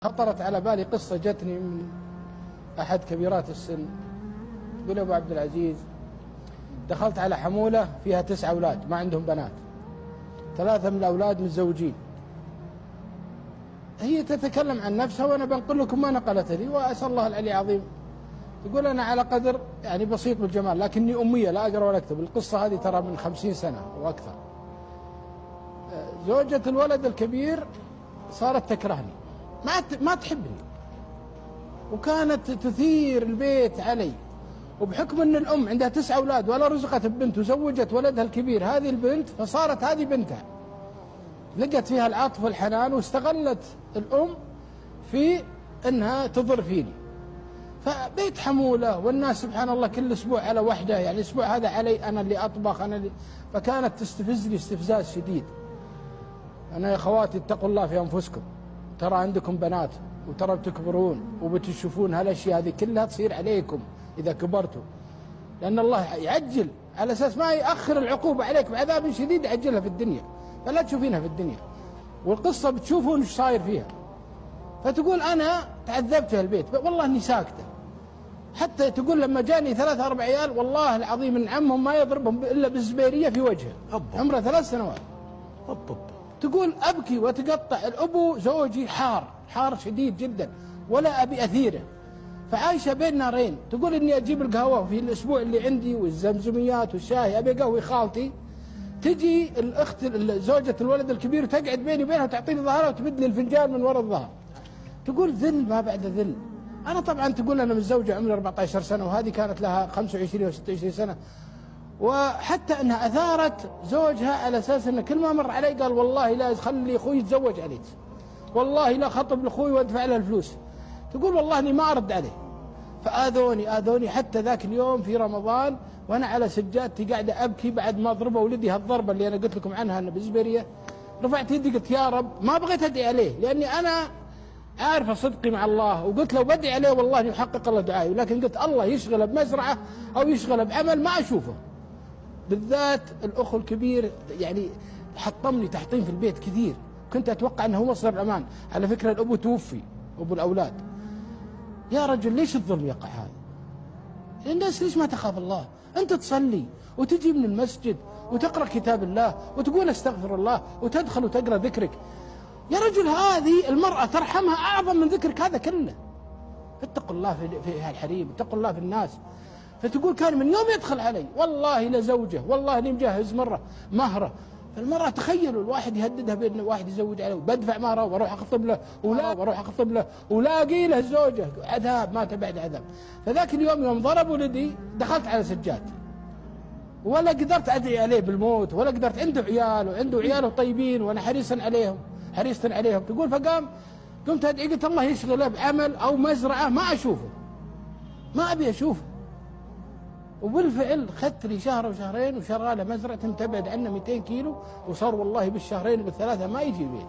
خطرت على بالي قصة جتني من أحد كبيرات السن. يقول أبو عبد العزيز، دخلت على حمولة فيها 9 أولاد ما عندهم بنات، 3 من الأولاد متزوجين. هي تتكلم عن نفسها وأنا بنقل لكم ما نقلت لي، وأسأل الله العلي العظيم. تقول أنا على قدر يعني بسيط بالجمال، لكني أمية لا أقرأ ولا أكتب. القصة هذه ترى من 50 سنة وأكثر. زوجة الولد الكبير صارت تكرهني، ما تحبني، وكانت تثير البيت علي. وبحكم أن الأم عندها 9 أولاد ولا رزقت ببنت وزوجت ولدها الكبير هذه البنت، فصارت هذه بنتها، لقت فيها العطف والحنان، واستغلت الأم في أنها تضر فيني. فبيت حمولة والناس سبحان الله كل أسبوع على وحدة، يعني الأسبوع هذا علي أنا اللي أطبخ أنا اللي، فكانت تستفزني استفزاز شديد. أنا يا أخواتي اتقوا الله في أنفسكم، ترى عندكم بنات وترى بتكبرون وبتشوفون هالأشياء هذه كلها تصير عليكم إذا كبرتوا، لأن الله يعجل على أساس ما يأخر العقوبة عليك بعذاب شديد، يعجلها في الدنيا، فلا تشوفينها في الدننيا. والقصة بتشوفون ايش صاير فيها. فتقول أنا تعذبت في البيت، والله إني ساكتة. حتى تقول لما جاني 3 4 عيال والله العظيم إن عمهم ما يضربهم إلا بالزبيرية في وجهه، عمره 3 سنوات. تقول أبكي وأتقطع. الأبو زوجي حار شديد جدا ولا أبي أثيره، فعايشة بين نارين. تقول إني أجيب القهوة في الأسبوع اللي عندي والزمزميات والشاي، أبي قهوة خالتي، تجي الأخت زوجة الولد الكبير وتقعد بيني وبينها وتعطيني ظهرها وتبدلي الفنجان من وراء الظهر. تقول ذل ما بعد ذل. أنا طبعا تقول أنا متزوجة عمري 14 سنة، وهذه كانت لها 25 و 26 سنة، وحتى أنها أثارت زوجها على أساس أنه كل ما مر علي قال والله لا خلي أخوي يتزوج عليك، والله لا خطب لأخوي وادفع له الفلوس. تقول والله إني ما أرد عليه. فآذوني حتى ذاك اليوم في رمضان وأنا على سجادتي قاعدة أبكي بعد ما ضربه ولدي هالضربة اللي أنا قلت لكم عنها أنا بالزبيرية. رفعت يدي قلت يا رب، ما بغيت أدعي عليه لأني أنا عارفة صدقي مع الله، وقلت لو بدعي عليه والله يحقق الله دعائي، ولكن قلت الله يشغله بمزرعة أو يشغله بعمل ما أشوفه. بالذات الأخ الكبير يعني حطمني تحطيم في البيت كثير، كنت أتوقع أنه هو مصدر الأمان. على فكرة الأبو توفي، أبو الأولاد. يا رجل ليش الظلم يقع هذا؟ الناس ليش ما تخاف الله؟ أنت تصلي وتجي من المسجد وتقرأ كتاب الله وتقول استغفر الله وتدخل وتقرأ ذكرك. يا رجل هذه المرأة ترحمها أعظم من ذكرك هذا كله. اتقوا الله في الحريم، اتقوا الله في الناس. فتقول كان من يوم يدخل علي والله لزوجه، والله اني مجهز مره مهره. فالمراه تخيلوا الواحد يهددها بان واحد يزوج عليه، بدفع مهره واروح اخطب له ولاقي له الزوجه، عذاب ما تبعد عذاب. فذاك اليوم يوم ضرب ولدي دخلت على سجادتي، ولا قدرت ادعي عليه بالموت، ولا قدرت. عنده عياله طيبين وانا حريصا عليهم. تقول قمت ادعي، قلت الله يشغله بعمل او مزرعه ما اشوفه، ما ابي اشوفه. وبالفعل خدت لي شهر وشهرين وشغاله مزرعه تبعد عنا 200 كيلو، وصار والله بالشهرين بالثلاثه ما يجي البيت.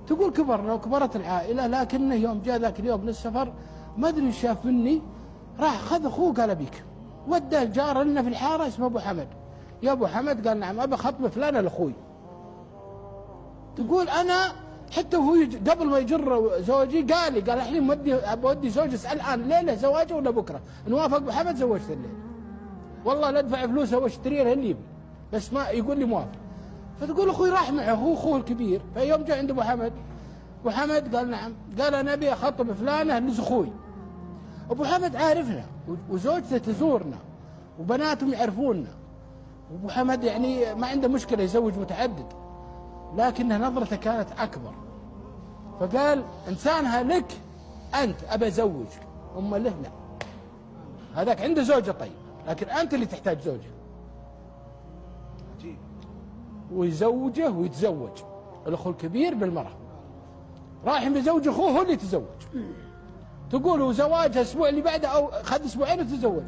تقول كبرنا وكبرت العائله، لكنه يوم جاء ذاك اليوم للسفر ما ادري ايش شاف مني، راح خذ اخوه قال بيك، ودى جار لنا في الحاره اسمه ابو حمد. يا ابو حمد قال نعم ابى خطبه فلانه لاخوي. تقول انا حتى وهو قبل ما يجر زوجي قال الحين بودي زوجي، اسال الان ليله زواجه ولا بكره؟ ان وافق ابو حمد زوجته الليل، والله لا ادفع فلوسه واشتري له اللي يبي، بس ما يقول لي موافق. فتقول اخوي راح معه، هو اخوه الكبير. فيوم جاء عند ابو حمد قال نعم، قال انا ابي اخطب فلانه لاخوي. ابو حمد عارفنا وزوجته تزورنا وبناتهم يعرفوننا، وابو حمد يعني ما عنده مشكله يزوج متعدد، لكنها نظرته كانت أكبر. فقال إنسانها لك أنت أبى أزوج، أما له لا، هذاك عنده زوجة طيب، لكن أنت اللي تحتاج زوجة. ويزوجه ويتزوج الأخو الكبير بالمرأة، راح بزوج أخوه هو اللي يتزوج. تقول وزواجها الأسبوع اللي بعده أو خد أسبوعين وتزوج.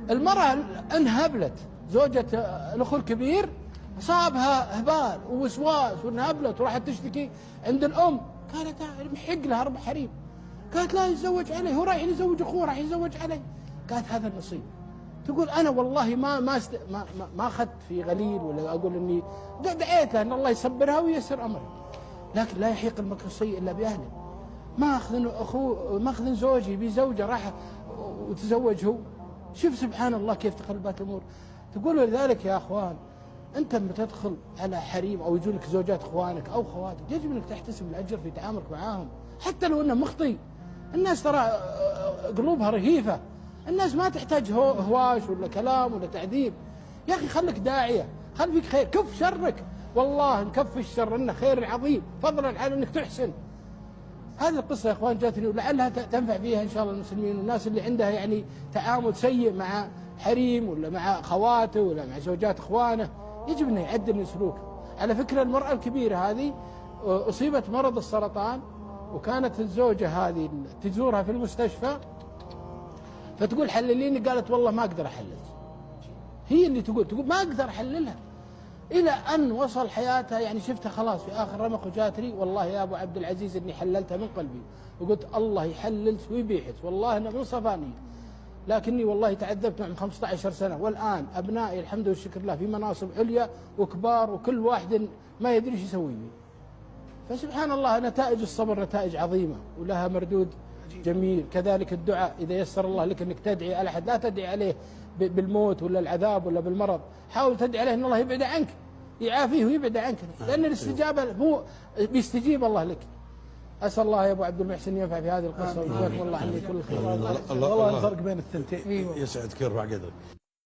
المرأة انهبلت، زوجة الأخو الكبير صابها هبال ووسواس وانهبلت وراحت تشتكي عند الأم. قالت محق لها 4 حريم. قالت لا يتزوج عليه، هو رايح يزوج أخوه راح يتزوج عليه. قالت هذا النصيب. تقول أنا والله ما أخذت في غليل، ولا أقول إني دعيت له أن الله يصبرها وييسر أمرها، لكن لا يحيق المكر السيء إلا بأهله. ماخذ زوجي بزوجه راح وتزوج هو. شوف سبحان الله كيف تقلبات الامور. تقول لذلك يا اخوان انت لما تدخل على حريم او يجونك زوجات اخوانك او خواتك يجب انك تحتسب الاجر في تعاملك معاهم حتى لو انه مخطي. الناس ترى قلوبها رهيفه، الناس ما تحتاج هواش ولا كلام ولا تعذيب. يا اخي خليك داعيه، خلي فيك خير، كف شرك. والله نكف الشر انه خير عظيم فضلا عن انك تحسن. هذه القصه يا اخوان جاتني ولعلها تنفع فيها ان شاء الله المسلمين والناس اللي عندها يعني تعامل سيء مع حريم ولا مع خواته ولا مع زوجات اخوانه، يجب انه يعدل من سلوكه. على فكره المراه الكبيره هذه اصيبت مرض السرطان، وكانت الزوجه هذه تزورها في المستشفى فتقول حلليني، قالت والله ما اقدر احلل. هي اللي تقول ما اقدر احللها، الى ان وصل حياتها يعني شفتها خلاص في اخر رمق وجاتني والله يا ابو عبد العزيز اني حللتها من قلبي، وقلت الله يحلل ويبيحت، والله انه من صفاني، لكني والله تعذبت معهم 15 سنه، والان ابنائي الحمد والشكر لله في مناصب عليا وكبار وكل واحد ما يدري ايش يسوي بي. فسبحان الله نتائج الصبر نتائج عظيمه ولها مردود جميل. كذلك الدعاء اذا يسر الله لك انك تدعي على احد لا تدعي عليه بالموت ولا العذاب ولا بالمرض، حاول تدعي عليه ان الله يبعد عنك، يعافيه ويبعد عنك، لان الاستجابه هو بيستجيب الله لك. اسال الله يا ابو عبد المحسن ينفع في هذه القصه ويجزاكم الله عني كل خير. والله الفرق بين الثنتين يسعدك يرفع قدرك.